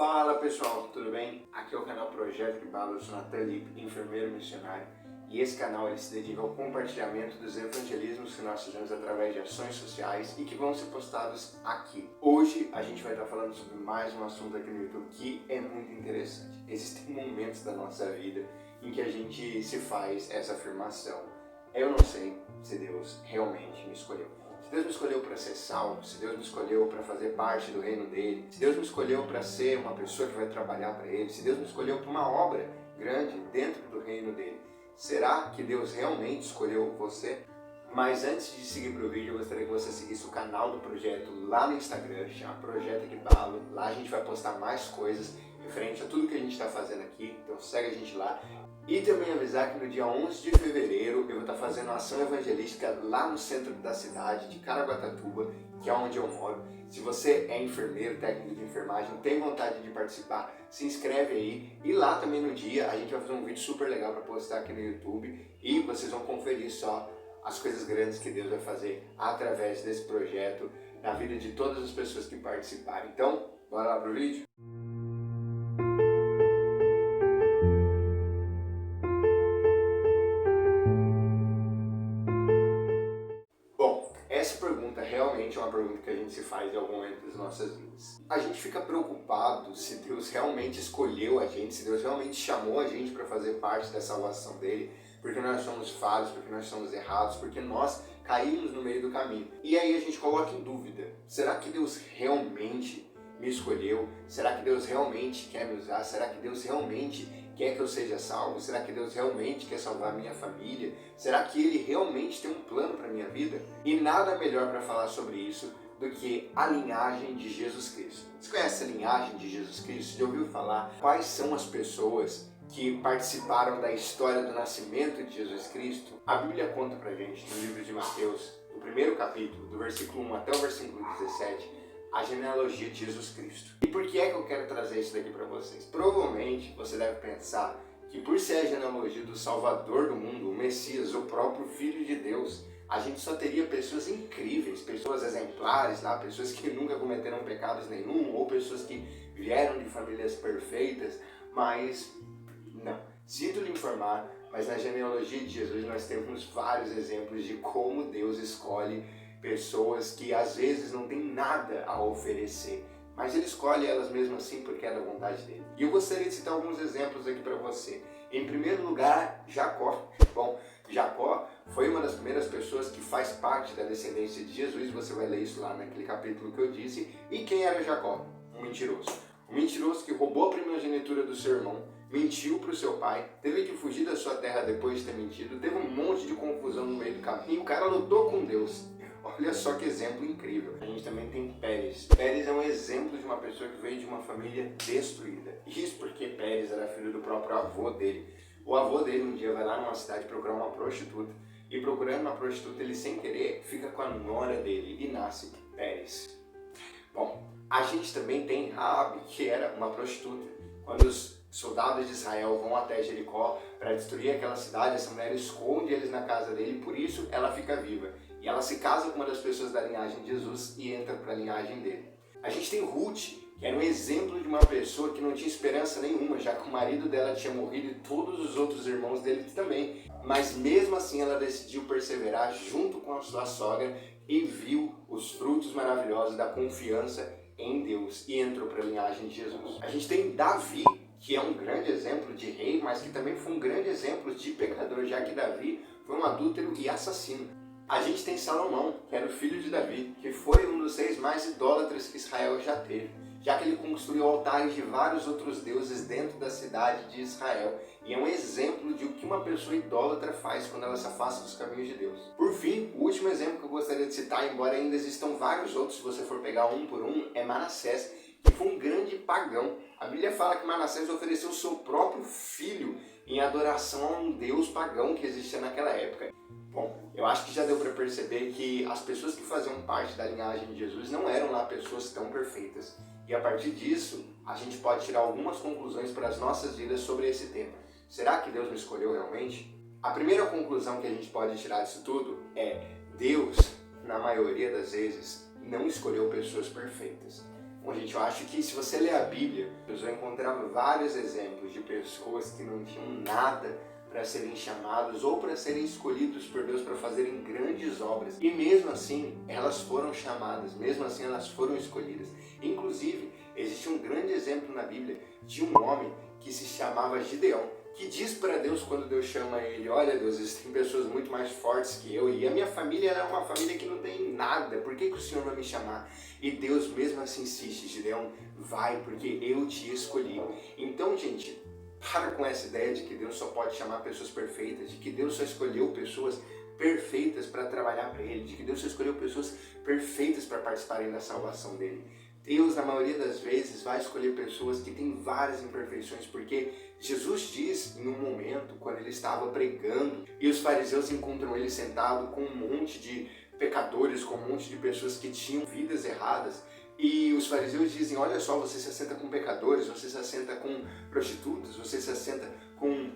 Fala pessoal, tudo bem? Aqui é o canal Projeto Kibalo, eu sou Natan Lippe, enfermeiro missionário, e esse canal ele se dedica ao compartilhamento dos evangelismos que nós fizemos através de ações sociais e que vão ser postados aqui. Hoje a gente vai estar falando sobre mais um assunto aqui no YouTube que é muito interessante. Existem momentos da nossa vida em que a gente se faz essa afirmação: eu não sei se Deus realmente me escolheu. Se Deus me escolheu para ser salvo, se Deus me escolheu para fazer parte do reino dele, se Deus me escolheu para ser uma pessoa que vai trabalhar para ele, se Deus me escolheu para uma obra grande dentro do reino dele, será que Deus realmente escolheu você? Mas antes de seguir para o vídeo, eu gostaria que você seguisse o canal do projeto lá no Instagram, chama Projeto Kibalo. Lá a gente vai postar mais coisas referente a tudo que a gente está fazendo aqui, então segue a gente lá. E também avisar que no dia 11 de fevereiro eu vou estar fazendo uma ação evangelística lá no centro da cidade de Caraguatatuba, que é onde eu moro. Se você é enfermeiro, técnico de enfermagem, tem vontade de participar, se inscreve aí. E lá também no dia a gente vai fazer um vídeo super legal para postar aqui no YouTube e vocês vão conferir só as coisas grandes que Deus vai fazer através desse projeto na vida de todas as pessoas que participarem. Então, bora lá pro vídeo? Bom, essa pergunta realmente é uma pergunta que a gente se faz em algum momento das nossas vidas. A gente fica preocupado se Deus realmente escolheu a gente, se Deus realmente chamou a gente para fazer parte da salvação dele, porque nós somos falhos, porque nós somos errados, porque nós caímos no meio do caminho. E aí a gente coloca em dúvida: será que Deus realmente me escolheu? Será que Deus realmente quer me usar? Será que Deus realmente quer que eu seja salvo? Será que Deus realmente quer salvar a minha família? Será que Ele realmente tem um plano para a minha vida? E nada melhor para falar sobre isso do que a linhagem de Jesus Cristo. Você conhece a linhagem de Jesus Cristo? Já ouviu falar quais são as pessoas que participaram da história do nascimento de Jesus Cristo? A Bíblia conta pra gente, no livro de Mateus, no primeiro capítulo, do versículo 1 até o versículo 17, a genealogia de Jesus Cristo. E por que é que eu quero trazer isso daqui para vocês? Provavelmente você deve pensar que por ser a genealogia do Salvador do mundo, o Messias, o próprio Filho de Deus, a gente só teria pessoas incríveis, pessoas exemplares, lá, pessoas que nunca cometeram pecados nenhum, ou pessoas que vieram de famílias perfeitas, mas não. Sinto lhe informar, mas na genealogia de Jesus nós temos vários exemplos de como Deus escolhe pessoas que às vezes não têm nada a oferecer, mas Ele escolhe elas mesmo assim porque é da vontade dele. E eu gostaria de citar alguns exemplos aqui para você. Em primeiro lugar, Jacó. Bom, Jacó foi uma das primeiras pessoas que faz parte da descendência de Jesus. Você vai ler isso lá naquele capítulo que eu disse. E quem era Jacó? Um mentiroso. Um mentiroso que roubou a primogenitura do seu irmão, mentiu para o seu pai, teve que fugir da sua terra depois de ter mentido, teve um monte de confusão no meio do caminho, o cara lutou com Deus. Olha só que exemplo incrível. A gente também tem Pérez. Pérez é um exemplo de uma pessoa que veio de uma família destruída. Isso porque Pérez era filho do próprio avô dele. O avô dele um dia vai lá numa cidade procurar uma prostituta, e procurando uma prostituta ele sem querer fica com a nora dele e nasce Pérez. Bom, a gente também tem Raabe, que era uma prostituta. Quando os soldados de Israel vão até Jericó para destruir aquela cidade, essa mulher esconde eles na casa dele e por isso ela fica viva. E ela se casa com uma das pessoas da linhagem de Jesus e entra para a linhagem dele. A gente tem Ruth, que era um exemplo de uma pessoa que não tinha esperança nenhuma, já que o marido dela tinha morrido e todos os outros irmãos dele também. Mas mesmo assim ela decidiu perseverar junto com a sua sogra e viu os frutos maravilhosos da confiança em Deus e entrou para a linhagem de Jesus. A gente tem Davi, que é um grande exemplo de rei, mas que também foi um grande exemplo de pecador, já que Davi foi um adúltero e assassino. A gente tem Salomão, que era o filho de Davi, que foi um dos reis mais idólatras que Israel já teve, já que ele construiu altares de vários outros deuses dentro da cidade de Israel. E é um exemplo de o que uma pessoa idólatra faz quando ela se afasta dos caminhos de Deus. Por fim, o último exemplo que eu gostaria de citar, embora ainda existam vários outros, se você for pegar um por um, é Manassés, que foi um grande pagão. A Bíblia fala que Manassés ofereceu o seu próprio filho em adoração a um deus pagão que existia naquela época. Bom, eu acho que já deu para perceber que as pessoas que faziam parte da linhagem de Jesus não eram lá pessoas tão perfeitas. E a partir disso, a gente pode tirar algumas conclusões para as nossas vidas sobre esse tema. Será que Deus me escolheu realmente? A primeira conclusão que a gente pode tirar disso tudo é: Deus, na maioria das vezes, não escolheu pessoas perfeitas. Um Bom, gente, eu acho que se você ler a Bíblia, você vai encontrar vários exemplos de pessoas que não tinham nada para serem chamados ou para serem escolhidos por Deus para fazerem grandes obras. E mesmo assim, elas foram chamadas, mesmo assim elas foram escolhidas. Inclusive, existe um grande exemplo na Bíblia de um homem que se chamava Gideão, que diz para Deus quando Deus chama ele: olha Deus, existem pessoas muito mais fortes que eu e a minha família é uma família que não tem nada, por que o Senhor vai me chamar? E Deus mesmo assim insiste: Gideão, vai, porque eu te escolhi. Então, gente, para com essa ideia de que Deus só pode chamar pessoas perfeitas, de que Deus só escolheu pessoas perfeitas para trabalhar para Ele, de que Deus só escolheu pessoas perfeitas para participarem da salvação dele. Deus, na maioria das vezes, vai escolher pessoas que têm várias imperfeições, porque Jesus diz, em um momento, quando ele estava pregando, e os fariseus encontram ele sentado com um monte de pecadores, com um monte de pessoas que tinham vidas erradas, e os fariseus dizem: olha só, você se assenta com pecadores, você se assenta com prostitutas, você se assenta com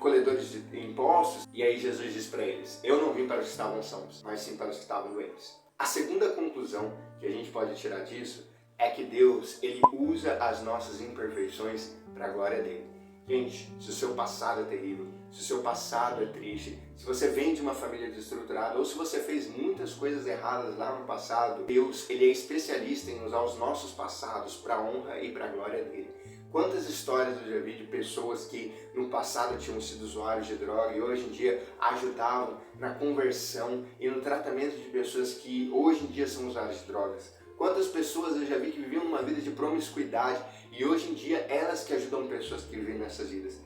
coletores de impostos. E aí Jesus diz para eles: eu não vim para os que estavam sãos, mas sim para os que estavam doentes. A segunda conclusão que a gente pode tirar disso é que Deus, ele usa as nossas imperfeições para a glória dele. Gente, se o seu passado é terrível, se o seu passado é triste, se você vem de uma família desestruturada ou se você fez muitas coisas erradas lá no passado, Deus, ele é especialista em usar os nossos passados para a honra e para a glória dele. Quantas histórias eu já vi de pessoas que no passado tinham sido usuários de droga e hoje em dia ajudavam na conversão e no tratamento de pessoas que hoje em dia são usuários de drogas. Quantas pessoas eu já vi que viviam uma vida de promiscuidade e hoje em dia elas que ajudam pessoas que vivem nessas vidas.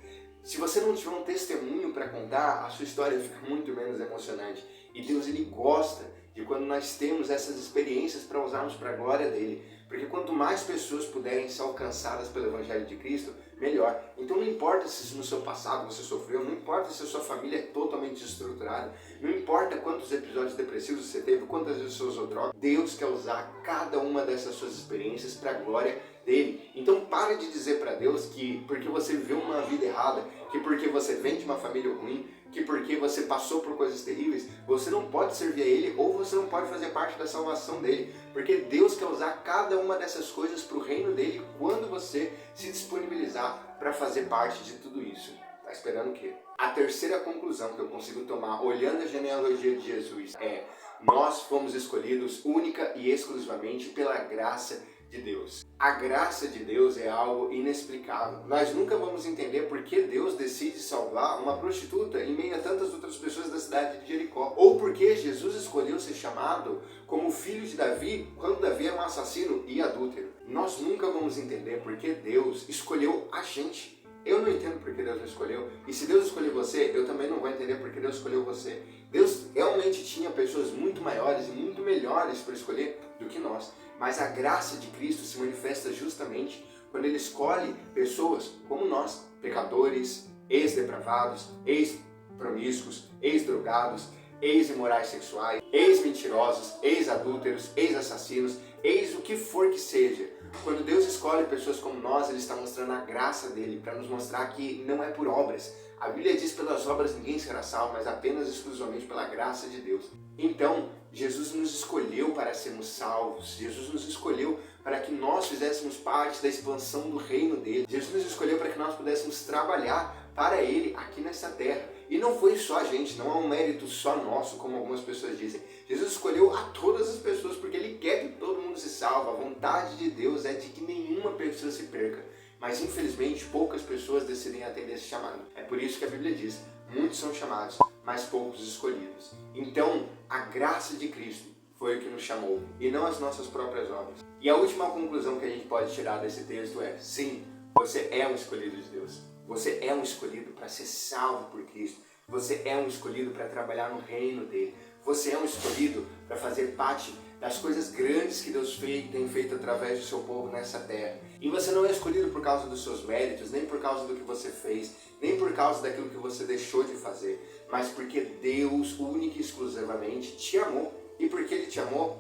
Se você não tiver um testemunho para contar, a sua história fica muito menos emocionante. E Deus, ele gosta de quando nós temos essas experiências para usarmos para a glória dele. Porque quanto mais pessoas puderem ser alcançadas pelo Evangelho de Cristo, melhor. Então não importa se no seu passado você sofreu, não importa se a sua família é totalmente desestruturada, não importa quantos episódios depressivos você teve, quantas vezes você usou droga, Deus quer usar cada uma dessas suas experiências para a glória dele. Então pare de dizer para Deus que porque você viveu uma vida errada, que porque você vem de uma família ruim, que porque você passou por coisas terríveis, você não pode servir a Ele ou você não pode fazer parte da salvação dele. Porque Deus quer usar cada uma dessas coisas para o reino dele quando você se disponibilizar para fazer parte de tudo isso. Tá esperando o quê? A terceira conclusão que eu consigo tomar olhando a genealogia de Jesus é: nós fomos escolhidos única e exclusivamente pela graça de Deus. A graça de Deus é algo inexplicável. Nós nunca vamos entender por que Deus decide salvar uma prostituta em meio a tantas outras pessoas da cidade de Jericó. Ou por que Jesus escolheu ser chamado como filho de Davi quando Davi era um assassino e adúltero. Nós nunca vamos entender por que Deus escolheu a gente. Eu não entendo por que Deus me escolheu. E se Deus escolheu você, eu também não vou entender por que Deus escolheu você. Deus realmente tinha pessoas muito maiores e muito melhores para escolher do que nós. Mas a graça de Cristo se manifesta justamente quando Ele escolhe pessoas como nós, pecadores, ex-depravados, ex-promíscuos, ex-drogados, ex-imorais sexuais, ex-mentirosos, ex-adúlteros, ex-assassinos, ex o que for que seja. Quando Deus escolhe pessoas como nós, Ele está mostrando a graça dEle para nos mostrar que não é por obras. A Bíblia diz: pelas obras ninguém será salvo, mas apenas exclusivamente pela graça de Deus. Então, Jesus nos escolheu para sermos salvos. Jesus nos escolheu para que nós fizéssemos parte da expansão do reino dele. Jesus nos escolheu para que nós pudéssemos trabalhar para Ele aqui nessa terra. E não foi só a gente, não é um mérito só nosso, como algumas pessoas dizem. Jesus escolheu a todas as pessoas porque Ele quer que todo mundo se salve. A vontade de Deus é de que nenhuma pessoa se perca. Mas infelizmente poucas pessoas decidem atender esse chamado. É por isso que a Bíblia diz: muitos são chamados, mas poucos escolhidos. Então, a graça de Cristo foi o que nos chamou, e não as nossas próprias obras. E a última conclusão que a gente pode tirar desse texto é: sim, você é um escolhido de Deus. Você é um escolhido para ser salvo por Cristo. Você é um escolhido para trabalhar no reino dele. Você é um escolhido para fazer parte das coisas grandes que Deus tem feito através do seu povo nessa terra. E você não é escolhido por causa dos seus méritos, nem por causa do que você fez, nem por causa daquilo que você deixou de fazer, mas porque Deus, única e exclusivamente, te amou. E porque Ele te amou,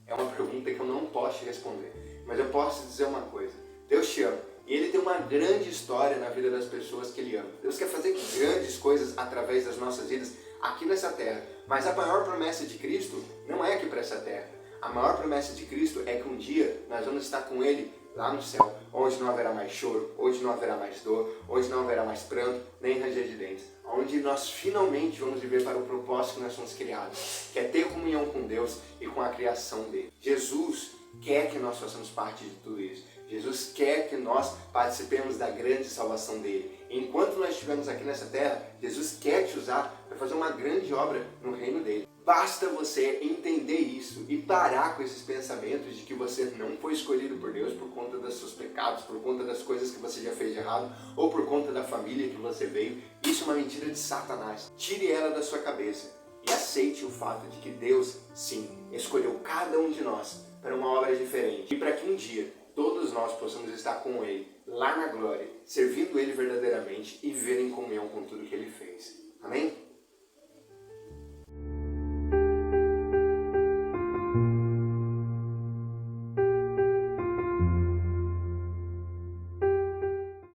é uma pergunta que eu não posso te responder. Mas eu posso te dizer uma coisa: Deus te ama. E Ele tem uma grande história na vida das pessoas que Ele ama. Deus quer fazer grandes coisas através das nossas vidas aqui nessa terra. Mas a maior promessa de Cristo não é aqui para essa terra. A maior promessa de Cristo é que um dia nós vamos estar com Ele lá no céu, onde não haverá mais choro, onde não haverá mais dor, onde não haverá mais pranto, nem ranger de dentes. Onde nós finalmente vamos viver para o propósito que nós somos criados, que é ter comunhão com Deus e com a criação dele. Jesus quer que nós façamos parte de tudo isso. Jesus quer que nós participemos da grande salvação dele. Enquanto nós estivermos aqui nessa terra, Jesus quer te usar para fazer uma grande obra no reino dele. Basta você entender isso e parar com esses pensamentos de que você não foi escolhido por Deus por conta dos seus pecados, por conta das coisas que você já fez de errado ou por conta da família que você veio. Isso é uma mentira de Satanás. Tire ela da sua cabeça e aceite o fato de que Deus, sim, escolheu cada um de nós para uma obra diferente e para que um dia todos nós possamos estar com Ele lá na glória, servindo Ele verdadeiramente e viver em comunhão com tudo que Ele fez. Amém?